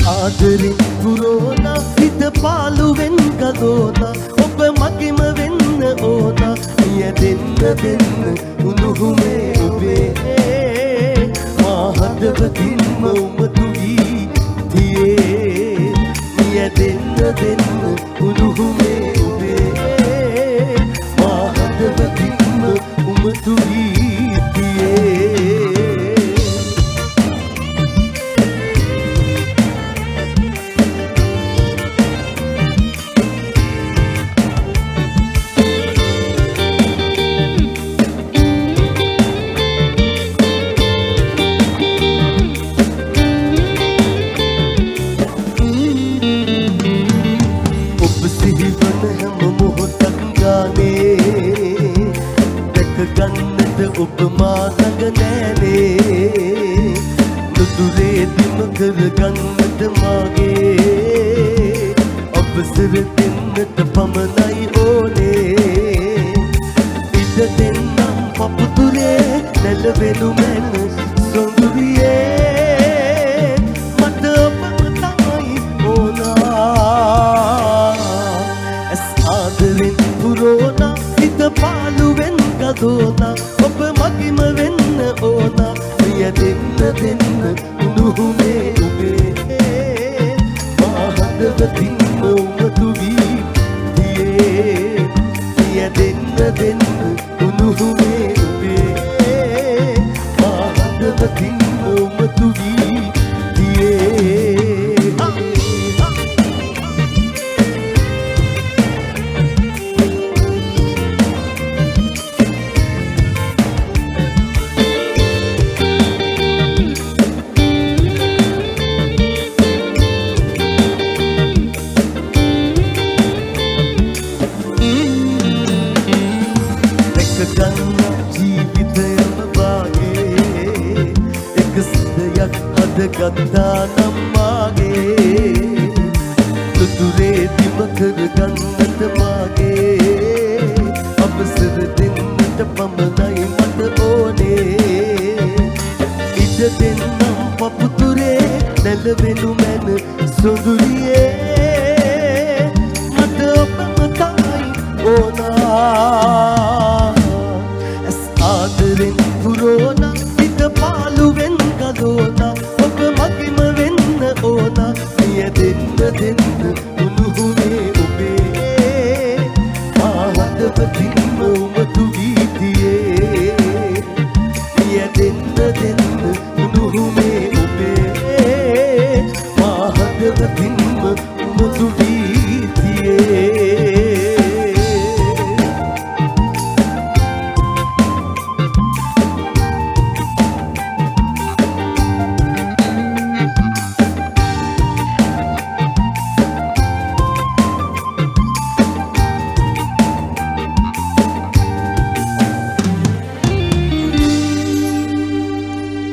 ආදරෙන් පුරෝනා හිත පාළුවෙන් ගලෝනා ඔබ මගේම වෙන්න ඕනා මිය දෙන්න උණුහුමේ ඔබේ මා හදවතින්ම උමතු වී තියේ මිය දෙන්න උණුහුමේ ඔබේ මා හදවතින්ම උමතු වී තියේ ගන්නද ඔබ මා ළඟ නෑනේ නුදුරේ දිම කරගන්නද මාගේ අවසර දෙන්නට පමණයි ඕනේ ඉඩ දෙන්නම් පපුතුරේ නැලවෙනු මැන සොඳුරියේ මට ඔබම තමයි ඕනා ඇස් ආදරෙන් පුරෝනා හිත පාළුවෙන් ගලෝනා ඔබ මගේම වෙන්න ඕනා මිය දෙන්න උණුහුමේ ඔබේ මා හදවතින්ම උමතු වී තියේ මිය දෙන්න උණුහුමේ ඔබේ මා හදවතින්ම උමතු වී තියේ ජීවිතයම වාගේ එක සිතයක් හදගත්තා නම් මාගේ නුදුරේ දිම කරගන්නට මාගේ අවසර දෙන්නට පමණයි මට ඕනේ ඉඩ දෙන්නම් පපුතුරේ නැලවෙනු මැන සොඳුරියේ මට ඔබම තමයි ඕනා ආදරෙන් පුරෝනා හිත පාළුවෙන් ගලෝනා ඔබ මගේම වෙන්න ඕනා මිය දෙන්න